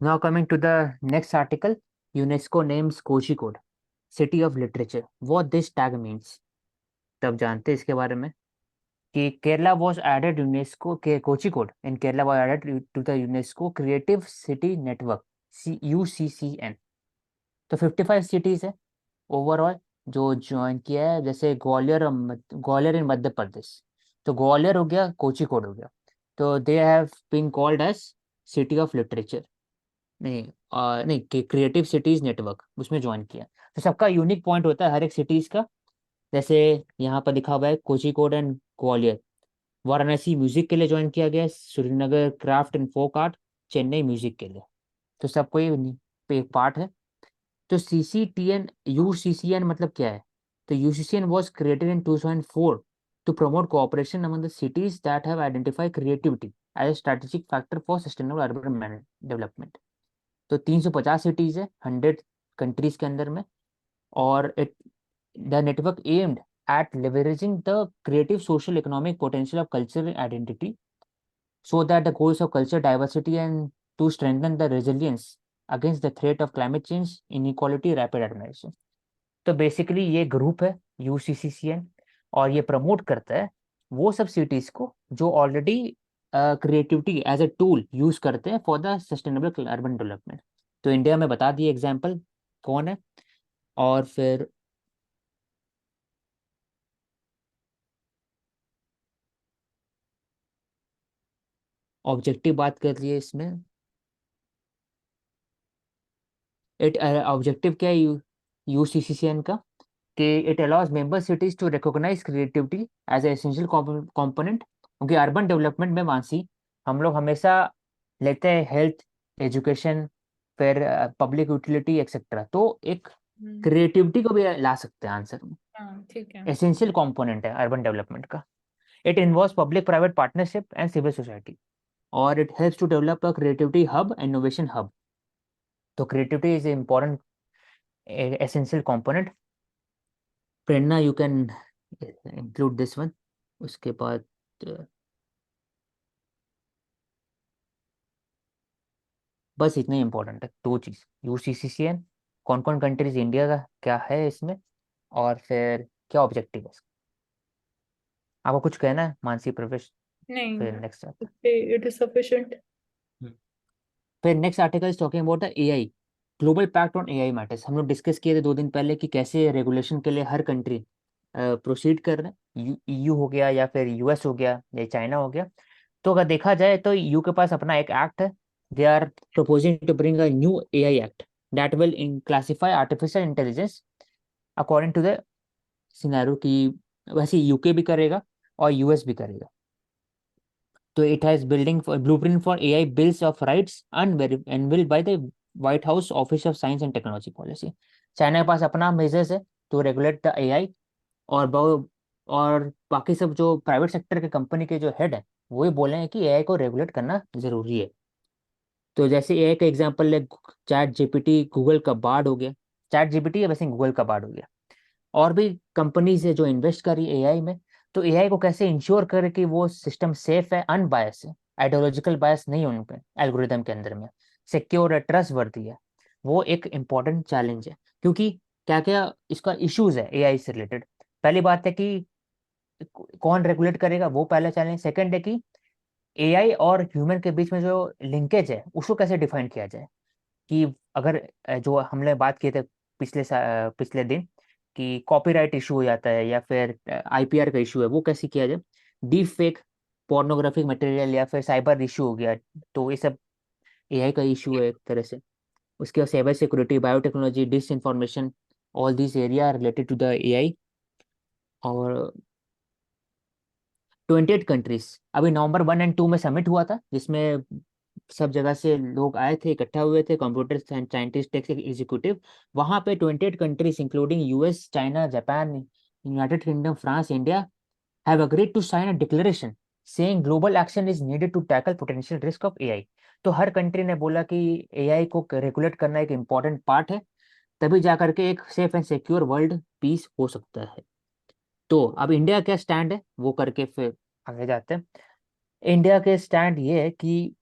Now coming to the next article, UNESCO names Kozhikode City of Literature. What this tag means? तब जानते हैं इसके बारे में कि केरला was added UNESCO के Kozhikode in Kerala was added to the UNESCO Creative City Network UCCN. तो 55 cities है ओवरऑल जो ज्वाइन किया है, जैसे ग्वालियर ग्वालियर इन मध्य प्रदेश, तो ग्वालियर हो गया, कोझिकोड हो गया, तो they have been called as city of literature. नहीं नहीं, क्रिएटिव सिटीज नेटवर्क उसमें ज्वाइन किया। तो सबका यूनिक पॉइंट होता है हर एक सिटीज का। जैसे यहाँ पर लिखा हुआ है कोझिकोड एंड ग्वालियर, वाराणसी म्यूजिक के लिए ज्वाइन किया गया है, Srinagar craft and folk art, Chennai music के लिए। तो सबको ये एक पार्ट है। तो CCTN UCCN मतलब क्या है? तो UCCN was created in 2004 to promote cooperation among the cities that have identified creativity as a strategic factor for sustainable urban development. तो 350 सिटीज है 100 कंट्रीज के अंदर में। और the network aimed at leveraging the creative social economic potential of cultural identity so that the goals of culture diversity and to strengthen the resilience against the threat of climate change, inequality, rapid urbanization. तो basically ये group है UCCCN, और ये promote करता है वो सब cities को जो already creativity as a tool use करते हैं for the sustainable urban development. तो इंडिया में बता दिए एग्जांपल कौन है। और फिर ऑब्जेक्टिव बात कर लिए इसमें। इट ऑब्जेक्टिव क्या है UCCCN का कि it allows member cities to recognise creativity as a essential component. क्योंकि अर्बन डेवलपमेंट में मानसी हम लोग हमेशा लेते हैं हेल्थ, एजुकेशन, फिर पब्लिक यूटिलिटी एक्सेट्रा, तो एक क्रिएटिविटी को भी ला सकते हैं आंसर में। हाँ ठीक है। एसेंशियल कंपोनेंट है अर्बन डेवलपमेंट का। It involves public private partnership and civil society, और it helps to develop a creativity hub, innovation hub. तो creativity is important essential component. Prerna you can include this one. उसके बाद बस इतना ही important है, दो चीज, UCCCN, कौन कौन कंट्रीज इंडिया का क्या है इसमें, और फिर क्या ऑब्जेक्टिव है इसका। आपको कुछ कहना है मानसी, प्रवेश? नहीं, फिर नेक्स्ट आता इट इज सफिशिएंट। है। फिर next article is talking about the AI, global pact on AI matters. हम लोग डिस्कस किए थे 2 दिन पहले कि कैसे रेगुलेशन के लिए हर कंट्री प्रोसीड कर रहे हैं, EU हो गया या फिर US हो गया या चाइना हो गया। तो अगर देखा जाए तो EU के पास अपना एक एक्ट है। They are proposing to bring a new AI act that will in classify artificial intelligence according to the scenario की। वैसे UK भी करेगा और US भी करेगा। तो it has building blueprint for AI bills of rights unveiled by the white house office of science and technology policy. China के पास अपना मेजर्स है टू रेगुलेट द AI। और और बाकी सब जो प्राइवेट सेक्टर के कंपनी के जो हेड है वो ये बोले हैं कि AI को रेगुलेट करना जरूरी है। तो जैसे AI का एग्जांपल है, ChatGPT गूगल का बार्ड हो गया। ChatGPT है वैसे गूगल का बार्ड हो गया। और भी कंपनीज है जो इन्वेस्ट कर रही है AI में। तो AI को कैसे इंश्योर करे कि वो सिस्टम सेफ है, अनबायस है, आइडियोलॉजिकल बायस नहीं है उन पे एल्गोरिदम के अंदर में, सिक्योर है, ट्रस्ट वर्दी है, वो एक इम्पॉर्टेंट चैलेंज है। क्योंकि क्या क्या इसका इश्यूज है AI से रिलेटेड। पहली बात है कि कौन रेगुलेट करेगा, वो पहला चैलेंज। सेकंड है कि AI और ह्यूमन के बीच में जो लिंकेज है उसको कैसे डिफाइन किया जाए। कि अगर जो हमने बात किए थे पिछले दिन कि कॉपीराइट इशू हो जाता है या फिर IPR का इशू है, वो कैसे किया जाए। डीप फेक, पोर्नोग्राफिक मटेरियल या फिर साइबर इशू हो गया, तो ये सब AI का इशू है एक तरह से। उसके बाद cyber security, biotechnology, disinformation, all this area related to the AI। और 28 कंट्रीज, अभी November 1 और 2 में समिट हुआ था जिसमें सब जगह से लोग आए थे, इकट्ठा हुए थे, कंप्यूटर साइंटिस्ट, टेक एग्जीक्यूटिव। वहां पे 28 countries including US, China, Japan, United Kingdom, France, India have agreed to sign a declaration saying global action is needed to tackle potential risk of AI। तो हर कंट्री ने बोला कि AI को regulate करना एक important part है, तभी जाकर के एक safe and secure world peace हो सकता है। तो अब इंडिया क्या स्टैंड है वो करके फिर आगे जाते हैं। इंडिया के स्टैंड ये है कि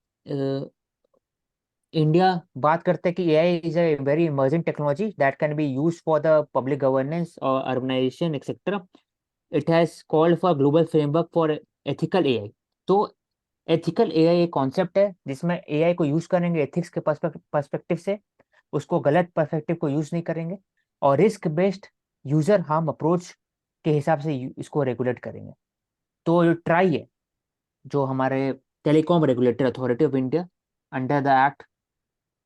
इंडिया बात करते हैं कि AI is a very emerging technology that can be use for the public governance और urbanisation etcetera. It has called for global framework for ethical AI. तो एथिकल एआई एक कॉन्सेप्ट है जिसमें एआई को यूज करेंगे एथिक्स के perspective से, उसको गलत पर्सपेक्टिव को यूज नहीं करेंगे, और risk based user harm approach के हिसाब से इसको रेगुलेट करेंगे। तो जो ट्राई है, जो हमारे telecom regulatory authority of India under the act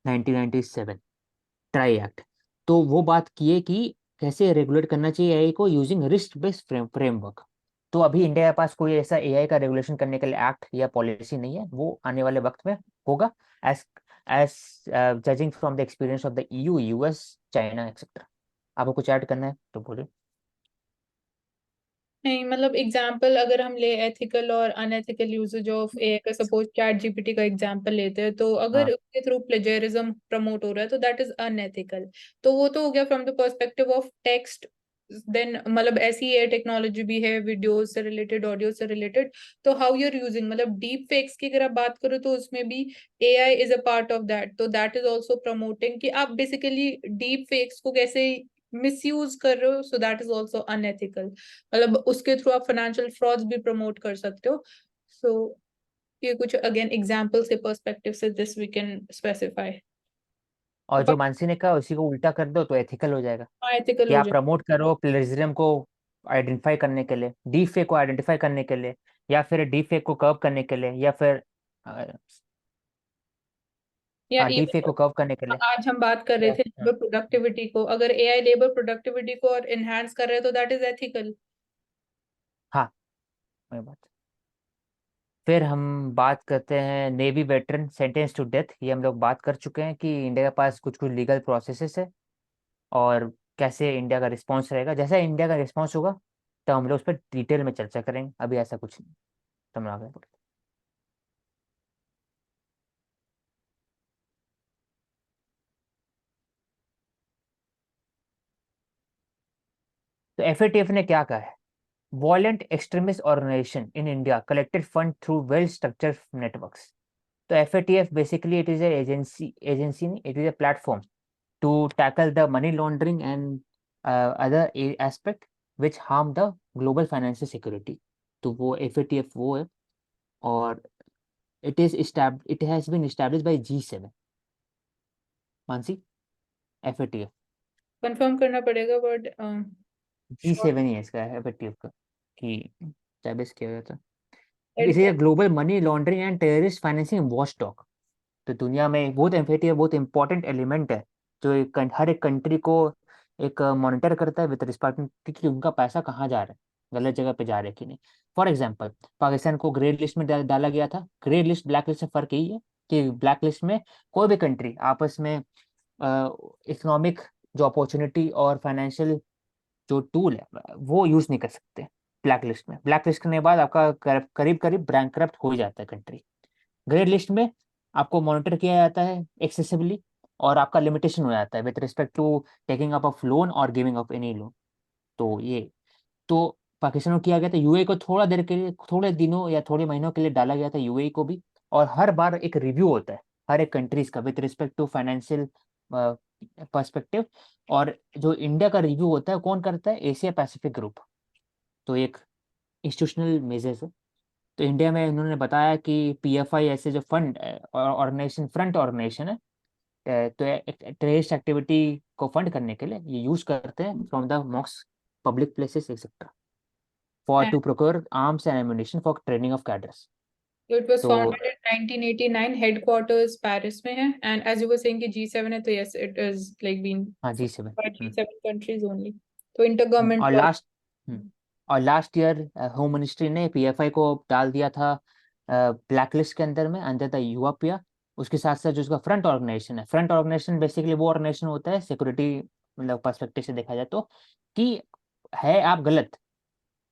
1997, try act, तो वो बात की है कि कैसे रेगुलेट करना चाहिए एआई को यूजिंग रिस्क बेस्ड फ्रेमवर्क। तो अभी इंडिया के पास कोई ऐसा एआई का रेगुलेशन करने के लिए एक्ट या पॉलिसी नहीं है, वो आने वाले वक्त में होगा, as as judging from the experience of the EU, US, China et cetera. आपको कुछ ऐड करना है तो बोलिए। नहीं, मतलब एग्जाम्पल अगर हम ले एथिकल और अनएथिकल यूजेज ऑफ एआई का, सपोज चैट जीपीटी का एग्जाम्पल लेते हैं, तो अगर हाँ। उसके थ्रू प्लेजरिज्म प्रमोट हो रहा है तो दैट इज अनएथिकल। तो वो तो हो गया from the perspective of text. Then मतलब ऐसी एआई टेक्नोलॉजी भी है वीडियोज से रिलेटेड, ऑडियो से रिलेटेड। तो हाउ यू आर यूजिंग, मतलब डीप फेक्स की अगर आप बात करो तो उसमें भी AI is a part of that. तो दैट इज ऑल्सो प्रमोटिंग कि आप बेसिकली डीप फेक्स को कैसे मिसयूज कर रहे हो, so that is also unethical. मतलब उसके थ्रू आप फाइनेंशियल फ्रॉड्स भी प्रमोट कर सकते हो। सो ये कुछ अगेन एग्जांपल से पर्सपेक्टिव से दिस वी कैन स्पेसिफाई। और जो मानसी ने कहा उसी को उल्टा कर दो तो एथिकल हो जाएगा, एथिकल कि हो आप जाए। प्रमोट करो प्लेजरिज्म को आइडेंटिफाई करने के लिए, डीप फेक को आइडेंटिफाई करने के लिए, या फिर डीप फेक को कर्व करने के लिए, या फिर या डीप फेक को इवन कर्व करने के लिए। आज हम बात कर रहे थे हाँ। लेबर प्रोडक्टिविटी को, अगर एआई लेबर प्रोडक्टिविटी को और एनहांस कर रहे हैं तो दैट इज एथिकल। हाँ, वही बात। फिर हम बात करते हैं navy veteran sentence to death. ये हम लोग बात कर चुके हैं कि इंडिया के पास कुछ कुछ लीगल प्रोसेसेस है, और कैसे इंडिया का रिस्पॉन्स रहेगा। जैसा इंडिया का रिस्पॉन्स होगा तो हम लोग उस पर डिटेल में चर्चा करेंगे, अभी ऐसा कुछ नहीं। तो हम आगे बढ़ते हैं। तो एफएटीएफ ने क्या कहा है? Violent extremist organization in India collected fund through well-structured networks. तो FATF basically it is a agency नहीं, it is a platform to tackle the money laundering and other aspect which harm the global financial security. तो वो FATF वो है, और it has been established by G7। Mansi, FATF confirm करना पड़ेगा but short G7 ही है इसका, FATF का, कि एस्टैब्लिश किया गया था। It admin. Is global money laundering and terrorist financing watchdog. तो दुनिया में बहुत एफएटीएफ बहुत इंपॉर्टेंट एलिमेंट है, जो हर एक कंट्री को एक मॉनिटर करता है विद रिस्पेक्ट कि उनका पैसा कहाँ जा रहा है, गलत जगह पे जा रहा है कि नहीं। फॉर एग्जांपल, पाकिस्तान को ग्रे लिस्ट में डाला गया था। ग्रे लिस्ट ब्लैक लिस्ट से फर्क यही है कि ब्लैक लिस्ट में कोई भी कंट्री आपस में इकोनॉमिक जो अपॉर्चुनिटी और फाइनेंशियल जो टूल है वो यूज नहीं कर सकते। ब्लैक लिस्ट करने के बाद आपका करीब करीब बैंकरप्ट हो ही जाता है कंट्री। ग्रे लिस्ट में आपको मॉनिटर किया जाता है एक्सेसिवली, और आपका लिमिटेशन हो जाता है with respect to taking up of loan और गिविंग अप एनी लोन। तो ये तो पाकिस्तान को किया गया था, यूएई को थोड़ा देर के लिए, थोड़े दिनों या थोड़े महीनों के लिए डाला गया था यूएई को भी। और हर बार एक रिव्यू होता है हर एक कंट्रीज का with respect to financial perspective. और जो इंडिया का रिव्यू होता है कौन करता है? Asia Pacific group. तो एक इंस्टीट्यूशनल मेजर्स है। तो इंडिया में उन्होंने बताया कि पीएफआई ऐसे जो फंड ऑर्गेनाइजेशन, फ्रंट ऑर्गेनाइजेशन है, तो टेररिस्ट एक्टिविटी को फंड करने के लिए ये यूज करते हैं from the mosque, public places etcetera, for to procure arms and ammunition for training of cadres. It was तो फाउंडेड इन 1989, हेडक्वार्टर्स पेरिस में है, and as you were saying कि जी7 है, तो yes it is like been हाँ, G7। By G seven countries only. तो inter government और law. Last और लास्ट ईयर होम मिनिस्ट्री ने पीएफआई को डाल दिया था ब्लैक लिस्ट के अंदर में, अंडर द यूआपिया। उसके साथ साथ जो उसका फ्रंट ऑर्गेनाइजेशन है, फ्रंट ऑर्गेनाइजेशन बेसिकली वो ऑर्गेनाइजेशन होता है सिक्योरिटी मतलब पर्सपेक्टिव से देखा जाए तो, कि है आप गलत,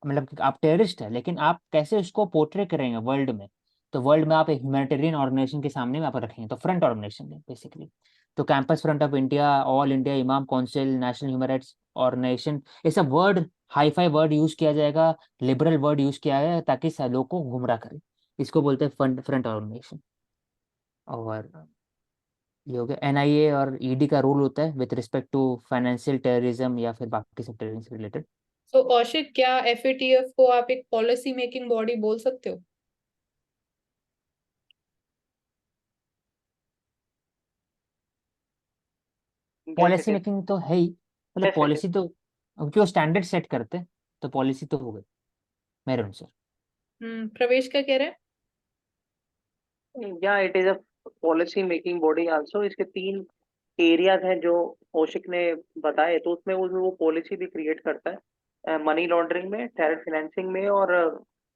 मतलब कि आप टेररिस्ट है, लेकिन आप कैसे उसको पोर्ट्रे करेंगे वर्ल्ड में। तो वर्ल्ड में आप एक ह्यूमैनिटेरियन ऑर्गेनाइजेशन के सामने में आप रखेंगे, तो फ्रंट ऑर्गेनाइजेशन है बेसिकली। तो campus front of India, all India imam council, national human rights organisation, ये सब word hi-fi word use किया जाएगा, लिबरल वर्ड यूज किया है ताकि लोगों को गुमराह करे। इसको बोलते हैं फ्रंट फ्रंट ऑर्गेनाइजेशन। और ये हो गया। एनआईए और ईडी का रोल होता है with respect to financial terrorism या फिर बाकी सब टेररिज्म से रिलेटेड। तो कौशिक, क्या एफएटीएफ को आप एक पॉलिसी मेकिंग बॉडी बोल सकते हो? Yes it policy is. Making तो है ही, मतलब यस इट इज। पॉलिसी तो, क्योंकि वो स्टैंडर्ड सेट करते हैं, तो पॉलिसी तो हो गई मेरे अनुसार। प्रवेश क्या कह रहे हैं? या it is a policy making body also. इसके तीन एरियाज हैं जो कौशिक ने बताए, तो उसमें वो पॉलिसी भी क्रिएट करता है, मनी लॉन्ड्रिंग में, टेरर फाइनेंसिंग में, और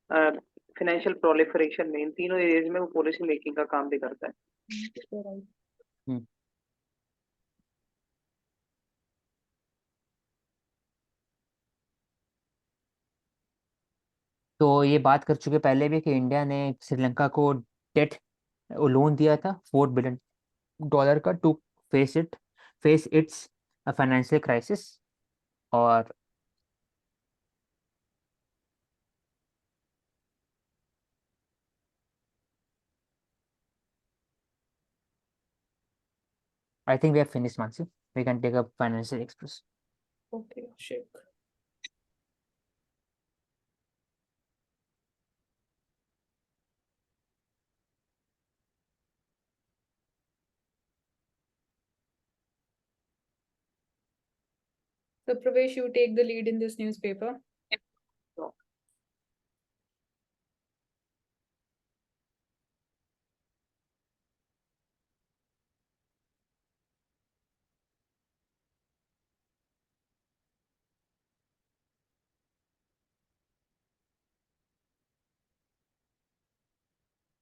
फाइनेंशियल प्रोलिफरेशन में। इन तीनों एरियाज में वो पॉलिसी मेकिंग का काम भी करता है। हम्म। तो ये बात कर चुके पहले भी कि इंडिया ने श्रीलंका को डेट लोन दिया था $4 बिलियन का, to face it face its financial crisis. और I think we have finished, Mansi, we can take up Financial Express. Okay Kaushik. So Pravesh, you take the lead in this newspaper.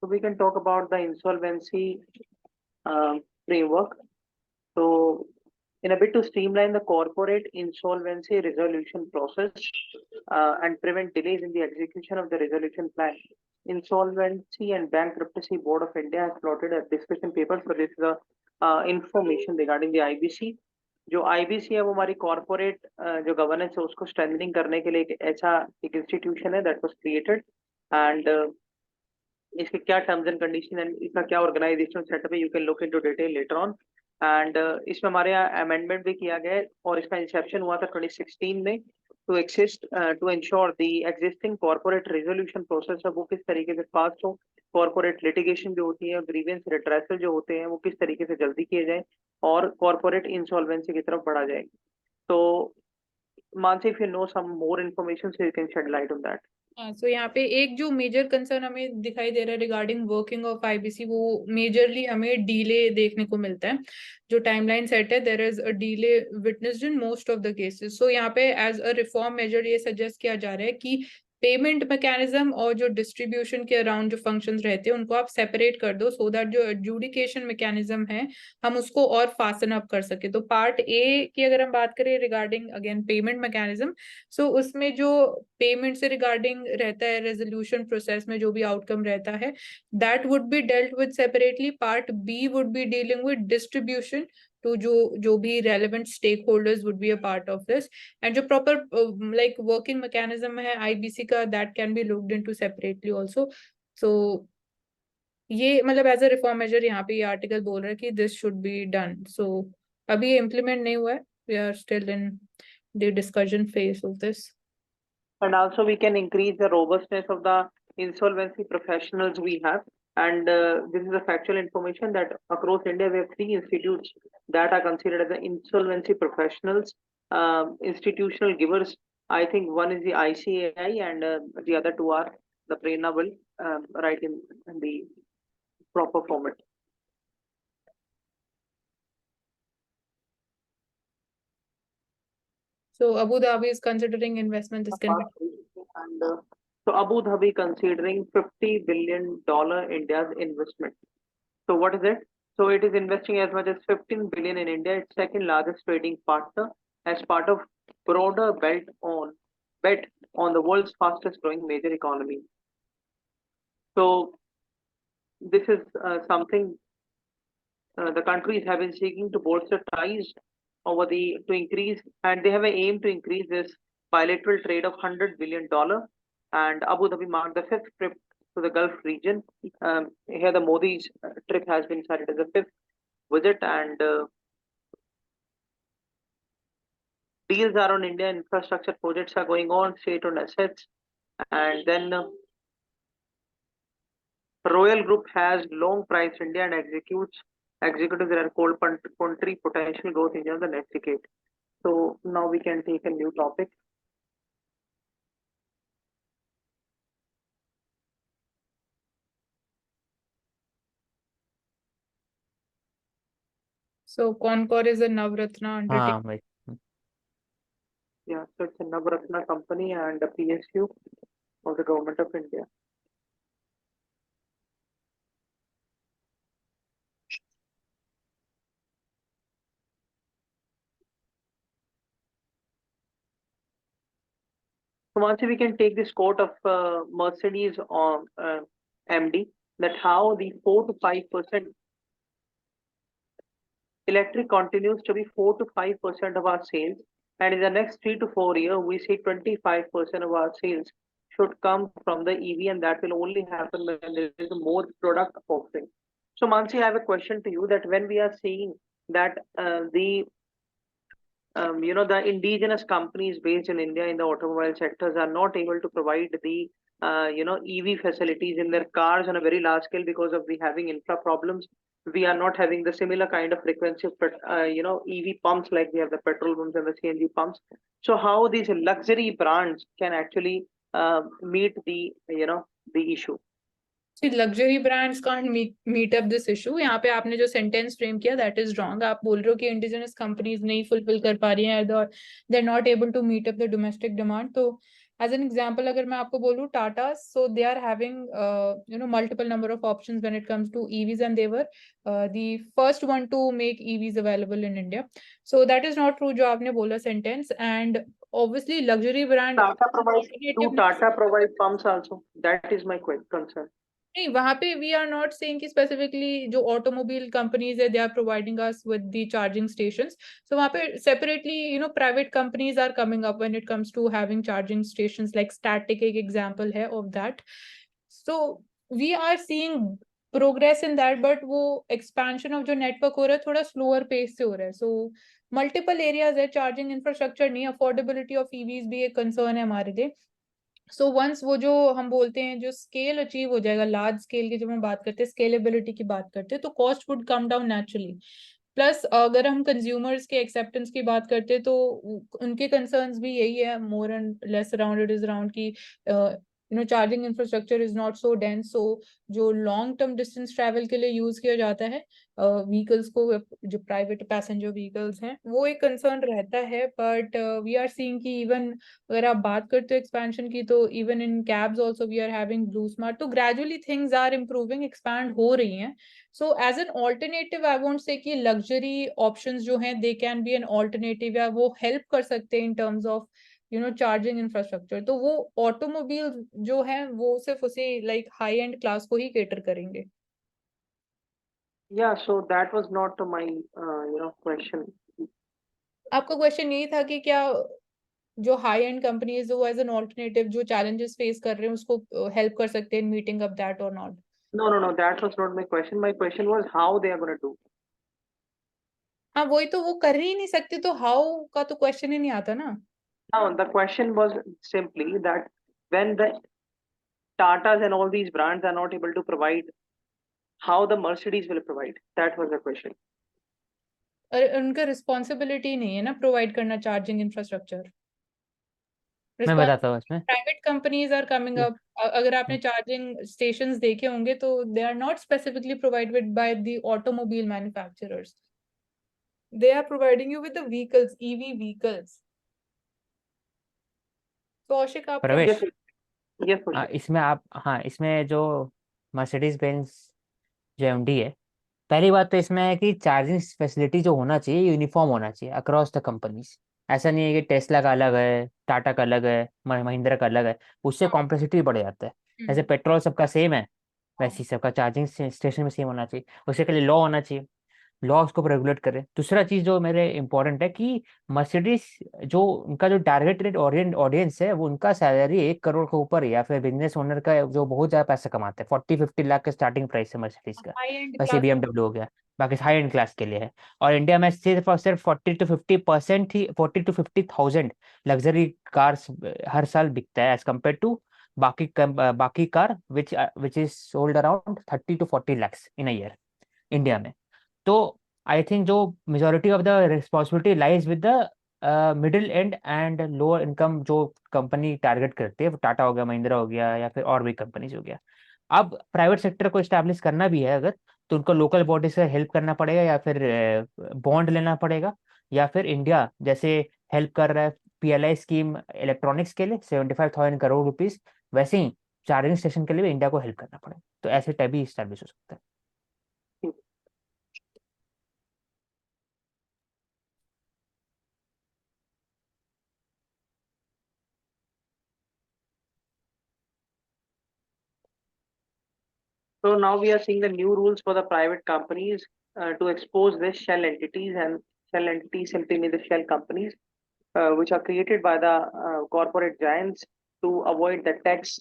So we can talk about the insolvency framework. So, in a bid to streamline the corporate insolvency resolution process and prevent delays in the execution of the resolution plan, Insolvency and Bankruptcy Board of India has plotted a discussion paper. So, this is a information regarding the IBC. जो IBC है वो हमारी corporate जो governance है उसको strengthening करने के लिए एक ऐसा एक इंस्टीट्यूशन है दैट वाज क्रिएटेड। एंड इसके क्या टर्म्स एंड कंडीशन एंड इसका क्या ऑर्गेनाइजेशनल सेटअप है, you can look into detail later on. And इसमें हमारे यहाँ अमेंडमेंट भी किया गया है और इसका इंसेप्शन हुआ था 2016 में। To exist to ensure the existing corporate resolution process है वो किस तरीके से फास्ट हो, कॉर्पोरेट लिटिगेशन जो होती है, ग्रीवेंस रिट्रेसल जो होते हैं वो किस तरीके से जल्दी किए जाए और कॉर्पोरेट इंसॉल्वेंसी की तरफ बढ़ा जाए। तो Mansi, if you know some more information so you can shed light on that. हाँ, सो यहाँ पे एक जो मेजर कंसर्न हमें दिखाई दे रहा है रिगार्डिंग वर्किंग ऑफ आईबीसी, वो मेजरली हमें डीले देखने को मिलता है। जो टाइमलाइन सेट है, there is a delay witnessed in most of the cases. So यहाँ पे एज अ रिफॉर्म मेजर ये सजेस्ट किया जा रहा है कि पेमेंट मैकेनिज्म और जो डिस्ट्रीब्यूशन के अराउंड जो फंक्शंस रहते हैं उनको आप सेपरेट कर दो, सो दैट जो एडजुडिकेशन मैकेनिज्म है हम उसको और फास्टन अप कर सके। तो पार्ट ए की अगर हम बात करें रिगार्डिंग अगेन पेमेंट मैकेनिज्म, सो उसमें जो पेमेंट से रिगार्डिंग रहता है रेजोल्यूशन प्रोसेस में जो भी आउटकम रहता है, that would be dealt with separately. Part B would be dealing with distribution to जो भी relevant stakeholders would be a part of this, and जो proper like working mechanism है IBC का, that can be looked into separately also. So ये मतलब as a reform major यहाँ पे ये आर्टिकल बोल रहा है कि this should be done. So अभी ये इम्प्लीमेंट नहीं हुआ है, we are still in the discussion phase of this. And also we can increase the robustness of the insolvency professionals we have. And this is a factual information that across India we have 3 institutes that are considered as the insolvency professionals, institutional givers. I think one is the ICAI and the other two are the Prerna will write in the proper format. So Abu Dhabi is considering investment. This can be. And so Abu Dhabi considering $50 billion India's investment. So what is it? So it is investing as much as 15 billion in India, its second largest trading partner, as part of broader bet on the world's fastest growing major economy. So this is something the countries have been seeking to bolster ties to increase, and they have an aim to increase this bilateral trade of $100 billion. And Abu Dhabi marked the fifth trip to the Gulf region. Here the Modi's trip has been cited as the fifth visit, and deals are on India. Infrastructure projects are going on, state-owned assets, and then Royal Group has long priced India and executives that are cold country potential growth India in the next decade. So now we can take a new topic. So Concor is a Navratna undertaking. हाँ भाई। Yeah, so it's a Navratna company and a PSU of the government of India. So once we can take this quote of Mercedes on MD, that how the 4 to 5% electric continues to be 4 to 5% of our sales, and in the next 3 to 4 years, we see 25% of our sales should come from the EV, and that will only happen when there is more product offering. So, Mansi, I have a question to you that when we are seeing that the indigenous companies based in India in the automobile sectors are not able to provide the EV facilities in their cars on a very large scale because of the having infra problems. We are not having the similar kind of frequency of EV pumps like we have the petrol pumps and the CNG pumps. So how these luxury brands can actually meet the issue? See, luxury brands can't meet up this issue. यहाँ पे आपने जो sentence frame किया that is wrong. आप बोल रहे हो कि indigenous companies नहीं fulfill कर पा रही हैं or they're not able to meet up the domestic demand. तो as an example अगर मैं आपको बोलूँ Tata, so they are having multiple number of options when it comes to EVs, and they were the first one to make EVs available in India. So that is not true जो आपने बोला sentence, and obviously luxury brand Tata provide pumps also? That is my concern. नहीं, वहां पे we are not saying कि specifically जो automobile companies है they are providing us with the charging stations. So वहां पे separately private companies are coming up when it comes to having charging stations, like static एक example है of that. So we are seeing progress in that, but वो expansion of जो network हो रहा है थोड़ा स्लोअर पेस से हो रहा है. सो मल्टीपल एरियाज है, चार्जिंग इंफ्रास्ट्रक्चर नहीं, अफोर्डेबिलिटी ऑफ ईवीज भी एक कंसर्न है हमारे लिए. सो वंस वो जो हम बोलते हैं जो स्केल अचीव हो जाएगा, लार्ज स्केल की जब हम बात करते हैं, स्केलेबिलिटी की बात करते हैं, तो cost would come down naturally. Plus अगर हम कंज्यूमर्स के एक्सेप्टेंस की बात करते हैं तो उनके कंसर्न्स भी यही है, more and less around it is around की charging infrastructure is not so dense. So जो लॉन्ग टर्म डिस्टेंस ट्रैवल के लिए यूज किया जाता है व्हीकल्स को, जो प्राइवेट पैसेंजर व्हीकल्स हैं, वो एक कंसर्न रहता है. बट वी आर सीइंग कि इवन अगर आप बात करते हो एक्सपेंशन की, तो even in cabs also we are having Blue Smart. तो gradually things are improving, expand हो रही हैं. So as an alternative I won't say कि लग्जरी ऑप्शंस जो हैं they can be an alternative, या वो हेल्प कर सकते हैं in terms of charging infrastructure. तो वो ऑटोमोबाइल जो है वो सिर्फ उसे लाइक हाई एंड क्लास को ही केटर करेंगे. Yeah, so that was not my question. आपका क्वेश्चन यही था कि क्या जो हाई एंड कंपनीज वो एज एन ऑल्टरनेटिव जो चैलेंजेस फेस कर रहे हैं उसको हेल्प कर सकते हैं मीटिंग अप दैट और not? No, that was not my question. My question was how they are going to do. हाँ, वही तो, वो कर ही नहीं सकते तो हाउ का तो क्वेश्चन ही नहीं आता ना. Now, the question was simply that when the Tatas and all these brands are not able to provide, how the Mercedes will provide? That was the question. और उनका रिस्पॉन्सिबिलिटी नहीं है ना प्रोवाइड करना चार्जिंग इंफ्रास्ट्रक्चर. मैं बताता हूँ इसमें. Private companies are coming up. अगर आपने चार्जिंग स्टेशंस देखे होंगे तो they are not specifically provided by the automobile manufacturers. They are providing you with the vehicles, EV vehicles. तो औशिक आप प्रवेश, Yes, Kaushik. इसमें आप, हाँ, इसमें जो मर्सिडीज बेंज जो एमडी है, पहली बात तो इसमें है कि चार्जिंग फैसिलिटी जो होना चाहिए यूनिफॉर्म होना चाहिए अक्रॉस द कंपनीज. ऐसा नहीं है कि टेस्ला का अलग है, टाटा का अलग है, महिंद्रा का अलग है, उससे कॉम्प्लेक्सिटी बढ़ जाता है. जैसे पेट्रोल सबका सेम है, वैसे ही सबका चार्जिंग स्टेशन में सेम होना चाहिए. उसके के लिए लॉ होना चाहिए, लॉ उसको रेगुलेट करे. दूसरा चीज जो मेरे इंपॉर्टेंट है कि मर्सिडीज जो उनका जो टारगेटेड ऑडियंस है वो उनका सैलरी 1 करोड़ के ऊपर है, या फिर बिजनेस ओनर का जो बहुत ज्यादा पैसा कमाते हैं. 40-50 लाख का स्टार्टिंग प्राइस है मर्सिडीज का. हाई एंड वैसे BMW हो गया. बाकी हाई एंड क्लास के लिए है। और इंडिया में सिर्फ और सिर्फ 40 to 50% ही, 40 to 50,000 लग्जरी कार्स हर साल बिकता है, एज कम्पेयर टू बाकी car which is sold around 30 to 40 lakhs in a year India में। तो आई थिंक जो majority of the responsibility lies with the middle and and lower income जो company target करती है, टाटा हो गया, महिंद्रा हो गया, या फिर और भी कंपनीज हो गया। अब प्राइवेट सेक्टर को इस्टेब्लिश करना भी है अगर, तो उनको लोकल बॉडी से हेल्प करना पड़ेगा, या फिर बॉन्ड लेना पड़ेगा, या फिर इंडिया जैसे हेल्प कर रहा है PLI स्कीम इलेक्ट्रॉनिक्स के लिए 75,000 करोड़ रुपीज, वैसे ही चार्जिंग स्टेशन के लिए भी इंडिया को हेल्प करना पड़ेगा। तो ऐसे टाइप भी इस्टेब्लिश हो सकता है। So now we are seeing the new rules for the private companies to expose their shell entities, and shell entities simply mean the shell companies, which are created by the corporate giants to avoid the tax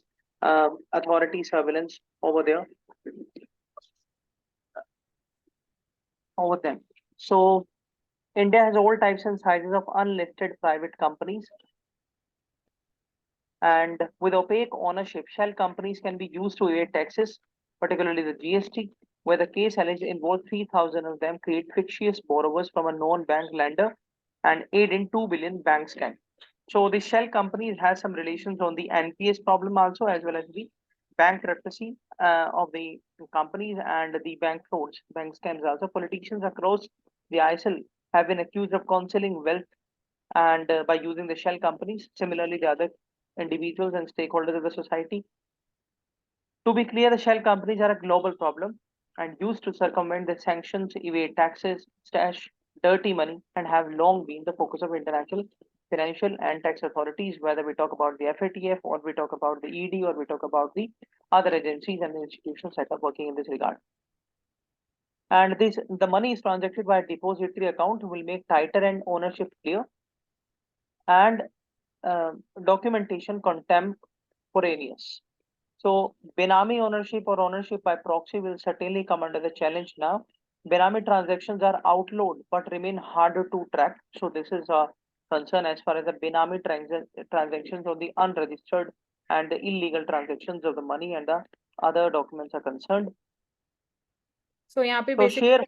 authority surveillance over there, over them. So India has all types and sizes of unlisted private companies, and with opaque ownership, shell companies can be used to evade taxes, particularly the GST, where the case alleged involved 3,000 of them create fictitious borrowers from a non-bank lender and aid in 2 billion bank scam. So the shell companies has some relations on the NPS problem also, as well as the bankruptcy of the companies and the bank frauds, bank scams also. Politicians across the ISIL have been accused of concealing wealth and by using the shell companies. Similarly, the other individuals and stakeholders of the society. To be clear, the shell companies are a global problem and used to circumvent the sanctions, evade taxes, stash dirty money, and have long been the focus of international financial and tax authorities, whether we talk about the FATF or we talk about the ED or we talk about the other agencies and the institutions that are working in this regard. And this, the money is transacted by a depository account will make tighter and ownership clear, and documentation contemporaneous. So Benami ownership or ownership by proxy will certainly come under the challenge now. Benami transactions are outlawed but remain harder to track. So this is a concern as far as the Benami transactions or the unregistered and the illegal transactions of the money and the other documents are concerned. So यहाँ पे So share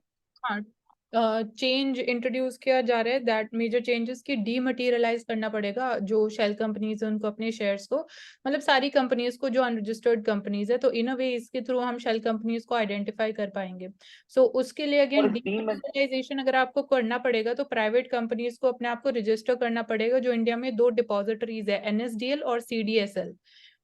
change introduce किया जा रहा है, that major changes की dematerialise करना पड़ेगा जो शेल कंपनीज है उनको, अपने शेयर्स को, मतलब सारी कंपनीज को जो अनरजिस्टर्ड कंपनीज है। तो इन अ वे इसके थ्रू हम शेल कंपनीज को आइडेंटिफाई कर पाएंगे। सो उसके लिए अगेन डीमटेरियलाइजेशन अगर आपको करना पड़ेगा तो प्राइवेट कंपनीज को अपने आप को रजिस्टर करना पड़ेगा। जो इंडिया में 2 डिपॉजिटरीज है, NSDL और CDSL।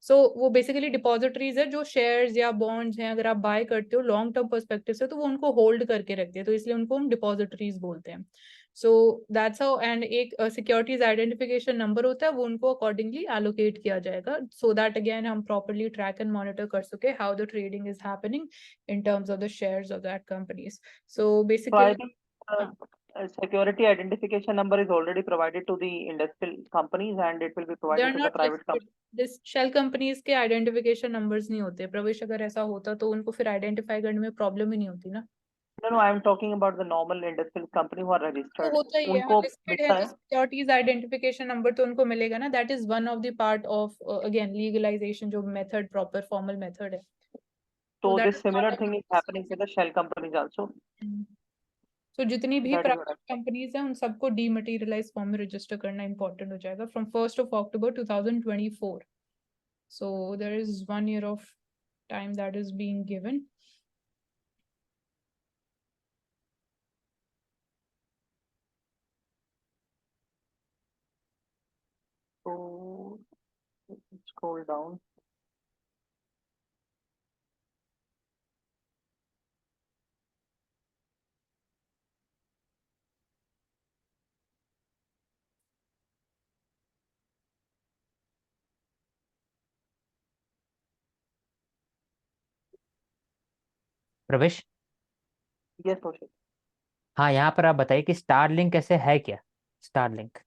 सो वो बेसिकली डिपॉजिटरीज है जो शेयर्स या बॉन्ड्स हैं, अगर आप बाय करते हो लॉन्ग टर्म पर्सपेक्टिव से तो वो उनको होल्ड करके रखते हैं, तो इसलिए उनको हम डिपॉजिटरीज बोलते हैं। So that's how. एंड एक सिक्योरिटीज आइडेंटिफिकेशन नंबर होता है, वो उनको अकॉर्डिंगली एलोकेट किया जाएगा, सो दैट अगेन हम प्रॉपर्ली ट्रैक एंड मॉनिटर कर सके how the trading is happening in terms of the shares of that companies. So basically security identification number is already provided to the industrial companies and it will be they provided are to the not private companies. This shell companies के identification numbers नहीं होते प्रवेश। अगर ऐसा होता तो उनको फिर आइडेंटिफाई करने में प्रॉब्लम ही नहीं होती ना। No, I am talking about the normal industrial company who are तो registered. होता ही है, हाँ, उनको लिस्टेड है मिलता तो है. सिक्योरिटीज आइडेंटिफिकेशन नंबर तो उनको मिलेगा ना। That is one of the part of again legalization, जो मेथड प्रॉपर फॉर्मल मेथड है। So तो that this is similar not thing is happening with the shell companies also. So जितनी भी That is what private companies हैं उन सबको dematerialize form में register करना इंपॉर्टेंट हो जाएगा from 1st of October 2024। So there is 1 year of time that is being given. So scroll down. प्रवेश, Yes, Kaushik. हाँ यहाँ पर आप बताइए कि स्टारलिंक कैसे है क्या? स्टारलिंक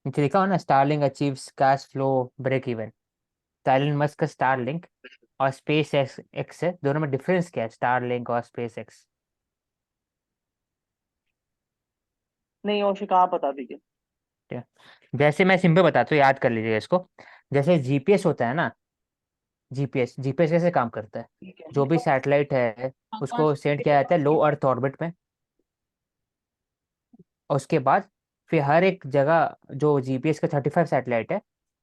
नीचे लिखा हो ना, Starlink achieves cash flow break even. Elon Musk का स्टारलिंक और स्पेस एक्स एक्स है, दोनों में डिफरेंस क्या है, स्टारलिंक और स्पेस एक्स? नहीं ओशिक, आप बता दीजिए। जैसे मैं सिंपल बताता हूँ, याद कर लीजिएगा इसको। जैसे जीपीएस होता है ना, जीपीएस जीपीएस कैसे काम करता है? ठीक है। जो भी सैटेलाइट है हाँ, कौन उसको सेंड किया जाता है लो सा अर्थ ऑर्बिट में, और उसके बाद फिर हर एक जगह जो जीपीएस का 35 सैटेलाइट है,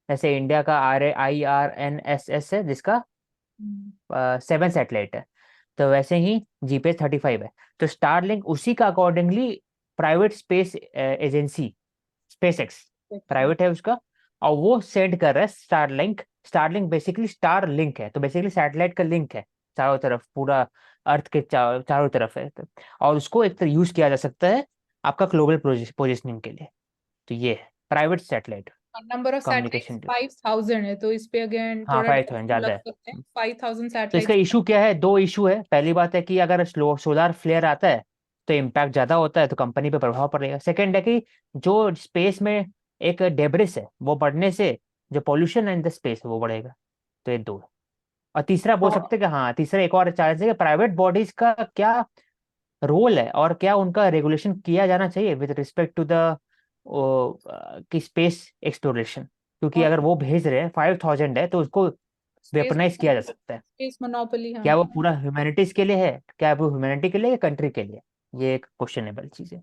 जैसे इंडिया का IRNSS है जिसका 7 सैटेलाइट है, तो वैसे ही जीपीएस 35 है। तो स्टारलिंक उसी का accordingly private space agency space x private है उसका, और वो सेंड कर रहा है Starlink. Starlink basically star link है, तो बेसिकली सैटेलाइट का लिंक है चारों तरफ, पूरा अर्थ के चारों तरफ है तो, और उसको एक तरह यूज किया जा सकता है आपका ग्लोबल पोजिशनिंग के लिए। तो ये है private satellite number of communication. Satellites 5000 है, तो इस पे अगेन हाँ थोड़ा 5,000 डाउट ज्यादा लग है। सकते हैं। 5000 तो इसका सैटेलाइट्स। इशू क्या है? दो इशू है। पहली बात है कि अगर सोलार फ्लेयर आता है तो इम्पैक्ट ज्यादा होता है, तो कंपनी पे प्रभाव पड़ेगा। सेकंड है कि जो स्पेस में एक डेब्रिस है वो बढ़ने से जो पोल्यूशन है इन द स्पेस वो बढ़ेगा। तो ये दो है। और तीसरा बोल तो सकते हैं कि हाँ, तीसरा एक और चांस है कि प्राइवेट बॉडीज का क्या रोल है और क्या उनका रेगुलेशन किया जाना चाहिए विद रिस्पेक्ट टू द कि स्पेस एक्सप्लोरेशन, क्योंकि और अगर वो भेज रहे हैं 5,000 है तो उसको स्पेस वेपनाइज किया जा सकता है। स्पेस मोनोपोली, हाँ। क्या वो पूरा ह्यूमैनिटीज के लिए है, क्या वो ह्यूमैनिटी के लिए या कंट्री के लिए? ये एक क्वेश्चनेबल चीज है।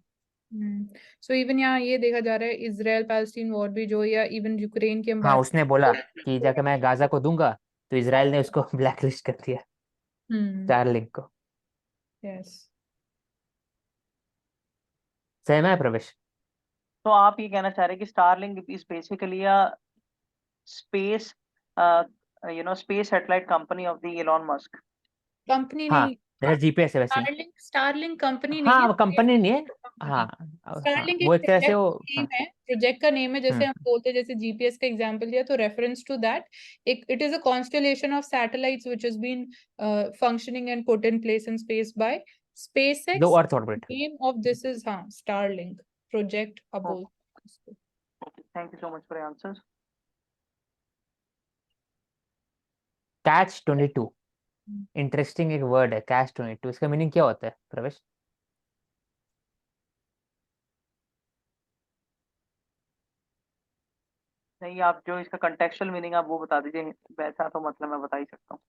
सो इवन यहाँ ये देखा जा रहा है, इजराइल पैलेस्टीन वॉर भी जो, या इवन यूक्रेन की हम हाँ बात। उसने बोला कि जाकर मैं गाजा को दूंगा, तो इसराइल ने उसको ब्लैकलिस्ट कर दिया, स्टारलिंक को। यस। सहना है प्रवेश? तो आप ये कहना चाह रहे हैं कि Starlink is basically a space space satellite company of the Elon Musk. Company हाँ नहीं। जैसे जीपीएस है वैसे ही। स्टारलिंक स्टारलिंक कंपनी नहीं है, हाँ वो कंपनी नहीं है। कंपनी। हाँ हाँ स्टारलिंक एक वो एक तरह से प्रोजेक्ट वो। नेम हाँ। है, प्रोजेक्ट का नेम है। जैसे हम्म। हम बोलते हैं, जैसे जीपीएस का एग्जांपल दिया, तो रेफरेंस टू दैट, एक it is a constellation of satellites which has been functioning and put in place in space by low SpaceX. Earth orbit. Name of this is, हाँ, स्टारलिंक प्रोजेक्ट अब बोल। Thank you so much for answers. Catch 22, interesting एक word है catch 22, इसका meaning क्या होता है प्रवेश? नहीं, आप जो इसका कंटेक्चुअल मीनिंग आप वो बता दीजिए, वैसा तो मतलब मैं बता ही सकता हूँ।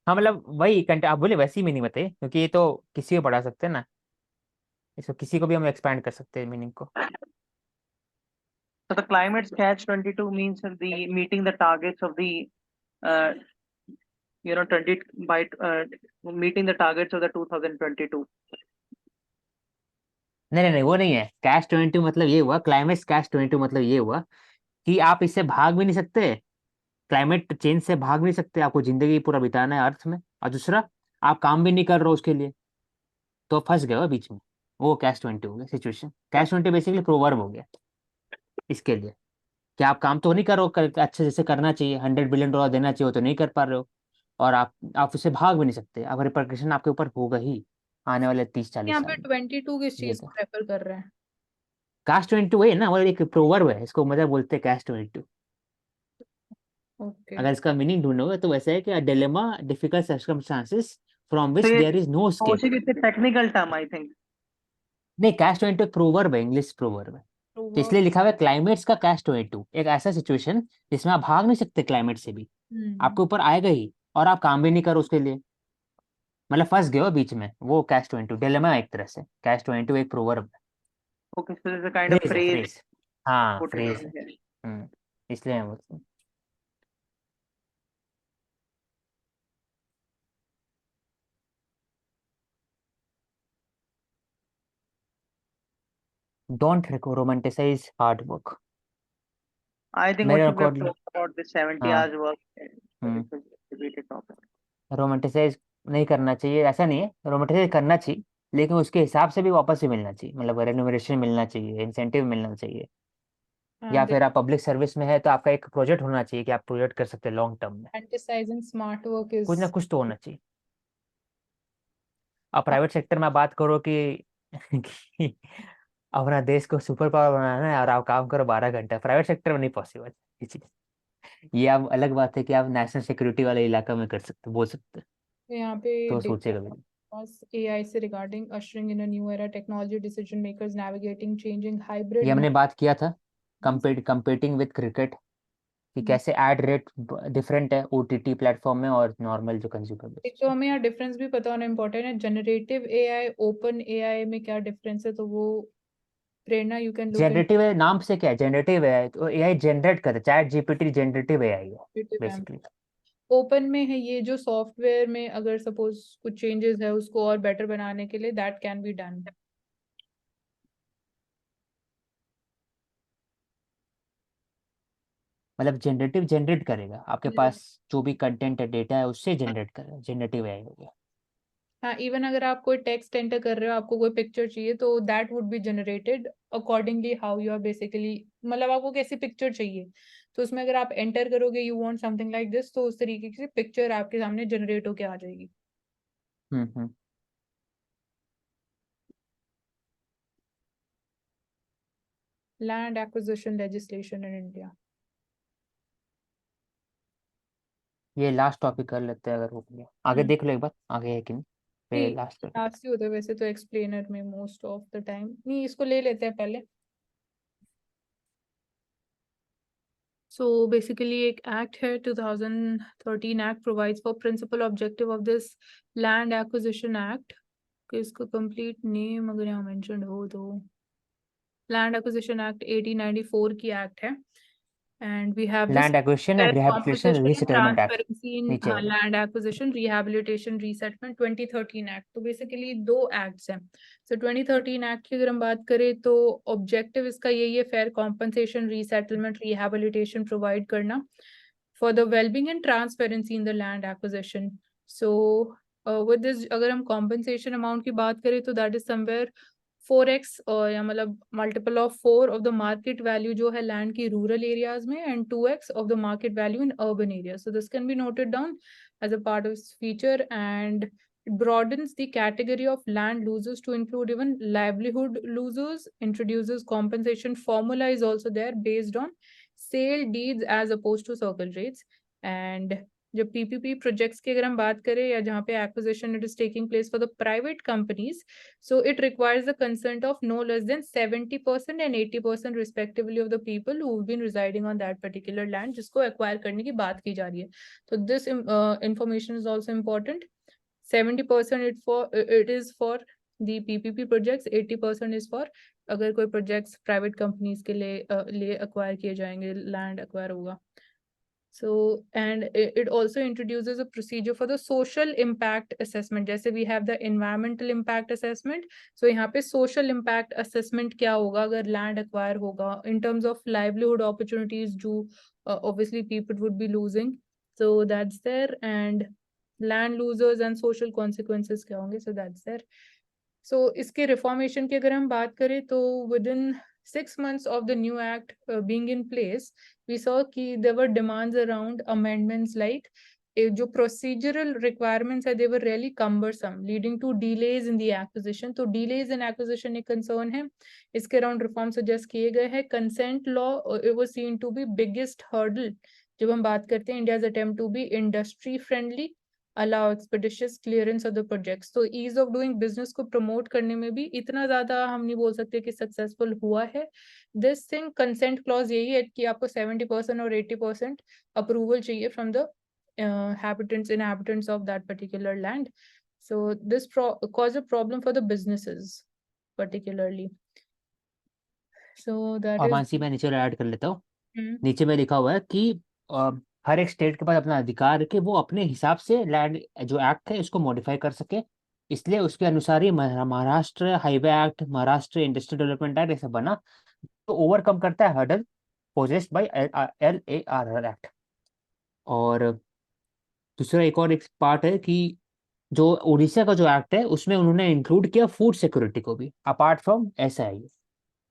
हाँ मतलब वही कंट आप बोले वैसी मीनिंग बताइए, क्योंकि ये तो किसी को पढ़ा सकते हैं ना, इसको किसी को भी हम एक्सपैंड कर सकते हैं मीनिंग को। So the climate catch 22 means the meeting the targets of the uh, 20 by meeting the targets of the 2022. नहीं नहीं नहीं, वो नहीं है। कैच 22 मतलब ये हुआ, क्लाइमेट कैच 22 मतलब ये हुआ कि आप इससे भाग भी नहीं सकते, क्लाइमेट चेंज से भाग नहीं सकते, आपको जिंदगी पूरा बिताना है अर्थ में। और दूसरा, आप काम भी नहीं कर रहे हो उसके लिए, तो फंस गए हो बीच में। वो कैच 20 हो गया सिचुएशन। कैच 20 बेसिकली प्रोवर्ब हो गया इसके लिए, कि आप काम तो नहीं कर रहे हो, अच्छे जैसे करना चाहिए, $100 बिलियन देना चाहिए, वो तो नहीं कर पा रहे हो, और आप उससे भाग भी नहीं सकते, अब रिpercussion आपके ऊपर होगा ही आने वाले 30-40 यहाँ पे साल में। 22 किस ये चीज तो को रेफर कर रहे हैं? कैच 22 वही है ना, वो एक प्रोवर्ब है, इसको मतलब बोलते हैं कैच 22। ओके। अगर इसका मीनिंग ढूंढोगे तो वैसे है कि dilemma, difficult circumstances from So which there is no escape. it's a technical term, I think. नहीं, कैच 22 एक प्रोवर्ब है, इंग्लिश प्रोवर्ब है। तो तो वो इसलिए लिखा हुआ है क्लाइमेट्स का कैच 22, एक ऐसा सिचुएशन जिसमें आप भाग नहीं सकते क्लाइमेट से भी, आपके ऊपर आएगा ही, और आप काम भी नहीं करो उसके लिए, मतलब फंस गए हो बीच में। वो कैच 22 डिलेमा है एक तरह से। कैच 22 एक प्रोवर्ब है, Okay, so there's a kind of phrase है, phrase फ्रेज। हाँ put फ्रेज in है। here. इसलिए हम बोलते हैं। Don't romanticise hard work. I think मेरे also we have according. talked about the 70 हाँ। hours work. So this hmm. is a debated topic. Romanticise नहीं करना चाहिए, ऐसा नहीं है, रोमांटिसाइज करना चाहिए, लेकिन उसके हिसाब से भी वापस से मिलना चाहिए, मतलब रेन्यूमरेशन मिलना चाहिए, इंसेंटिव मिलना चाहिए। या हाँ, फिर आप पब्लिक सर्विस में है तो आपका एक प्रोजेक्ट होना चाहिए कि आप प्रोजेक्ट कर सकते हैं लॉन्ग टर्म में, romanticizing smart work कुछ ना is कुछ तो होना चाहिए। अब प्राइवेट सेक्टर में बात करो कि अपना देश को सुपर पावर बनाना है और आप काम करो 12 घंटे, प्राइवेट सेक्टर में नहीं पॉसिबल ये चीज। ये अब अलग बात है कि आप नेशनल सिक्योरिटी वाले इलाका में कर सकते, बोल सकते, तो यहाँ पे तो सोचेगा भी। AI से regarding ushering in a new era, technology decision makers navigating changing hybrid ये हमने बात किया था markets. कंपेटिंग विद क्रिकेट, कि कैसे ऐड रेट डिफरेंट है ओटीटी प्लेटफॉर्म में और नॉर्मल जो कंज्यूमर एक बेस्ड। तो हमें यहाँ डिफरेंस भी पता होना इम्पोर्टेंट है, जनरेटिव AI ओपन AI में क्या डिफरेंस है, तो वो प्रेरणा यू कैन लुक जनरेटिव है, नाम से क्या है, जनरेटिव है तो एआई जनरेट करता है, चैट जीपीटी जनरेटिव एआई है इन बेसिकली। ओपन में है ये जो सॉफ्टवेयर में अगर सपोज कुछ चेंजेस है उसको और बेटर बनाने के लिए दैट कैन बी डन। मतलब जनरेटिव जनरेट करेगा, आपके पास जो भी कंटेंट है, डेटा है, उससे जनरेट करेगा, जनरेटिव एआई हो गया। हाँ, इवन अगर आप कोई टेक्स्ट एंटर कर रहे हो, आपको कोई पिक्चर चाहिए तो that would be generated accordingly how you are basically, मतलब आपको कैसी पिक्चर चाहिए तो उसमें अगर आप एंटर करोगे you want something like this, तो उस तरीके से पिक्चर आपके सामने जनरेट होके आ जाएगी। Hmm. Land acquisition legislation in India. ये लास्ट टॉपिक कर लेते हैं अगर हो गया, आगे देख लो एक बार आगे है कि नहीं, फिर लास्ट कर। लास्ट ही होता है वैसे तो एक्सप्लेनर में मोस्ट ऑफ द टाइम, नहीं इसको ले लेते हैं पहले। So basically एक एक्ट है 2013 act provides for principal objective of this land acquisition act, कि इसका कंप्लीट नेम अगर यहाँ मेंशन हो तो लैंड एक्विजिशन एक्ट 1894 की एक्ट है। And we have this land acquisition and rehabilitation composition and resettlement act transparency in नीचे है। Land acquisition rehabilitation resettlement 2013 act. तो बेसिकली दो एक्ट्स हैं। सो 2013 एक्ट की अगर हम बात करें तो ऑब्जेक्टिव इसका यही है, fair compensation resettlement rehabilitation provide करना for the wellbeing and transparency in the land acquisition. So with this अगर हम कॉम्पनसेशन अमाउंट की बात करें तो दैट इज समवेयर 4x या मतलब multiple of 4 of the market value जो है लैंड की रूरल एरियाज में and 2x of the market value in urban area. So this can be noted down as a part of this feature and it broadens the category of land losers to include even livelihood losers, introduces compensation formula is also there based on sale deeds as opposed to circle rates। And जब PPP projects की अगर हम बात करें या जहाँ पे acquisition it is taking place for the private companies, so it requires the consent of no less than 70% and 80% respectively of the people who've been residing on that particular land जिसको acquire करने की बात की जा रही है। तो this information is also important। 70% it is for the PPP projects, 80% is for अगर कोई projects private companies के लिए acquire किए जाएंगे, land acquire होगा। So and it also introduces a procedure for the social impact assessment, जैसे we have the environmental impact assessment, so यहाँ पे social impact assessment क्या होगा अगर land acquire होगा in terms of livelihood opportunities जो obviously people would be losing, so that's there, and land losers and social consequences क्या होंगे, so that's there। So इसके reformation की अगर हम बात करें तो within 6 months of the new act being in place, we saw कि there were demands around amendments like जो procedural requirements है they were really cumbersome leading to delays in the acquisition। तो delays in acquisition एक concern है, इसके around reform suggest किए गए हैं। consent law it was seen to be biggest hurdle जब हम बात करते हैं India's attempt to be industry friendly, allow expeditious clearance of the projects। तो ease of doing business को promote करने में भी इतना ज़्यादा हम नहीं बोल सकते कि successful हुआ है। This thing consent clause यही है कि आपको 70% और 80% approval चाहिए from the inhabitants of that particular land। So this cause a problem for the businesses particularly। So that और is मानसी मैं नीचे ऐड कर लेता हूँ, नीचे में लिखा हुआ है कि अ, हर एक स्टेट के पास अपना अधिकार है कि वो अपने हिसाब से लैंड जो एक्ट है इसको मॉडिफाई कर सके। इसलिए उसके अनुसार ही Maharashtra highway act, Maharashtra industrial development act ऐसा बना, तो ओवरकम करता है hurdle posed by LARR act. और दूसरा एक और एक पार्ट है कि जो उड़ीसा का जो एक्ट है उसमें उन्होंने इंक्लूड किया फूड सिक्योरिटी को भी अपार्ट फ्रॉम SI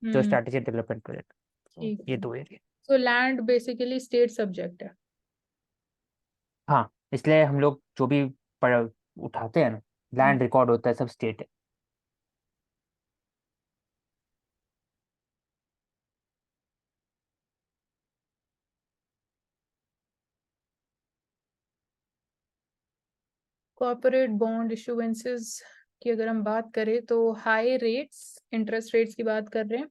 जो स्ट्रेटेजिक डेवलपमेंट प्रोजेक्ट। ठीक ये है। दो area. So land basically state subject है। हाँ, इसलिए हम लोग जो भी उठाते हैं ना, लैंड रिकॉर्ड होता है सब स्टेट है। कॉर्पोरेट बॉन्ड इशुएंसेस की अगर हम बात करें तो हाई रेट्स, इंटरेस्ट रेट्स की बात कर रहे हैं,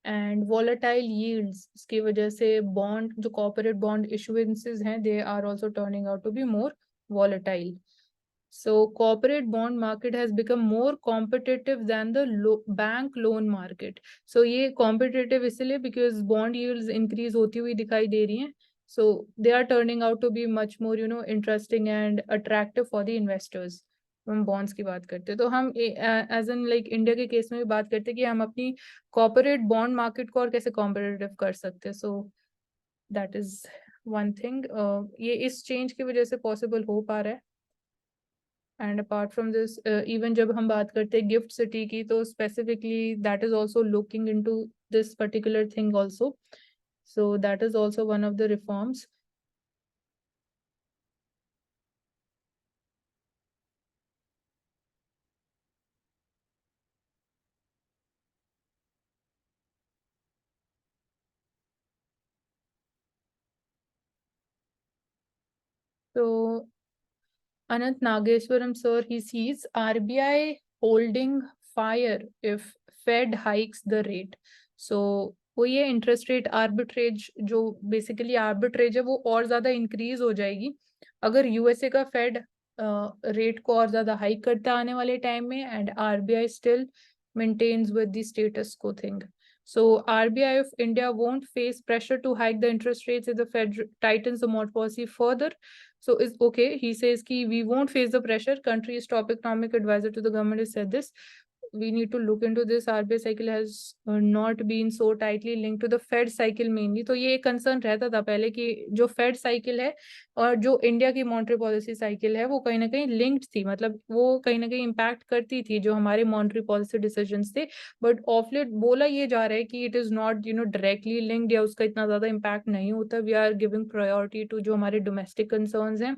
एंड वॉलेटाइल यील्ड्स, इसकी वजह से बॉन्ड, जो कॉर्पोरेट बॉन्ड इशुएंसेस हैं, they are also turning out to be more volatile. So corporate bond market has become more competitive than the bank loan market. So ये competitive इसलिए because bond yields increase होती हुई दिखाई दे रही हैं. So they are turning out to be much more, you know, interesting and attractive for the investors. हम bonds की बात करते हैं तो हम as in like इंडिया के केस में भी बात करते हैं कि हम अपनी corporate bond market को और कैसे competitive कर सकते हैं. So that is one thing. ये इस change की वजह से possible हो पा रहा है. And apart from this, even जब हम बात करते हैं गिफ्ट सिटी की, तो specifically that is also looking into this particular thing also. So that is also one of the reforms. So Anant Nageswaram sir, he sees RBI holding fire if Fed hikes the rate. So वो ये interest rate arbitrage, जो basically arbitrage है, वो और ज्यादा increase हो जाएगी अगर यूएसए का फेड रेट को और ज्यादा हाइक करता आने वाले टाइम में, and RBI still maintains with the status quo thing. So RBI of India won't face pressure to hike the interest rates if the Fed tightens the monetary policy further. So is okay. He says ki we won't face the pressure. Country's top economic advisor to the government has said this. We need to look into this. RBI cycle has not been so tightly linked to the Fed cycle mainly. तो ये एक concern रहता था पहले कि जो Fed cycle है और जो इंडिया की मॉनेटरी पॉलिसी साइकिल है, वो कहीं ना कहीं लिंक्ड थी, मतलब वो कहीं ना कहीं इम्पैक्ट करती थी जो हमारे मॉनेटरी पॉलिसी डिसीजंस थे. बट ऑफ लेट बोला ये जा रहा है कि it is not, you know, directly linked, या उसका इतना ज्यादा इम्पैक्ट नहीं होता. We are giving priority to जो हमारे डोमेस्टिक कंसर्न्स हैं,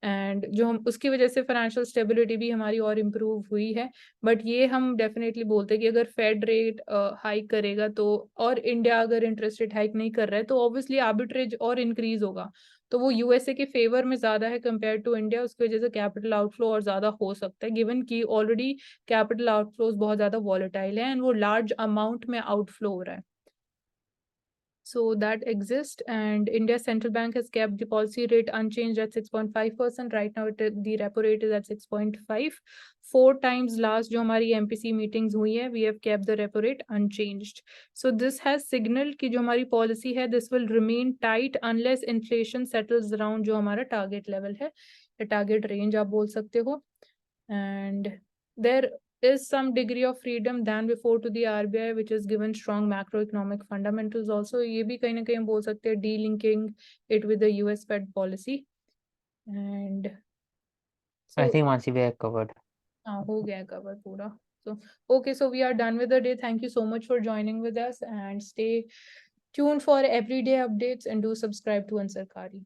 एंड जो हम उसकी वजह से फाइनेंशियल स्टेबिलिटी भी हमारी और इम्प्रूव हुई है. बट ये हम डेफिनेटली बोलते हैं कि अगर फेड रेट हाइक करेगा तो, और इंडिया अगर इंटरेस्ट रेट हाइक नहीं कर रहा है, तो ऑब्वियसली आर्बिट्रेज और इंक्रीज होगा. तो वो यूएसए के फेवर में ज्यादा है कंपेयर टू इंडिया. उसकी वजह से कैपिटल आउटफ्लो और ज्यादा हो सकता है, गिवन कि ऑलरेडी कैपिटल आउटफ्लोज बहुत ज्यादा वॉलेटाइल है एंड वो लार्ज अमाउंट में आउटफ्लो हो रहा है. So that exists, and India's central bank has kept the policy rate unchanged at 6.5%. Right now, the repo rate is at 6.5. 4 times last जो हमारी MPC meetings हुई है, we have kept the repo rate unchanged. So this has signaled कि जो हमारी policy है, this will remain tight unless inflation settles around जो हमारा target level है, या target range आप बोल सकते हो. And there is some degree of freedom than before to the RBI, which is given strong macroeconomic fundamentals also. ये भी कहीं ना कहीं बोल सकते हैं delinking it with the US Fed policy. And so I think Mansi we have covered. हाँ, हो गया cover पूरा. So okay, so we are done with the day. Thank you so much for joining with us, and stay tuned for everyday updates, and do subscribe to Ansarkari.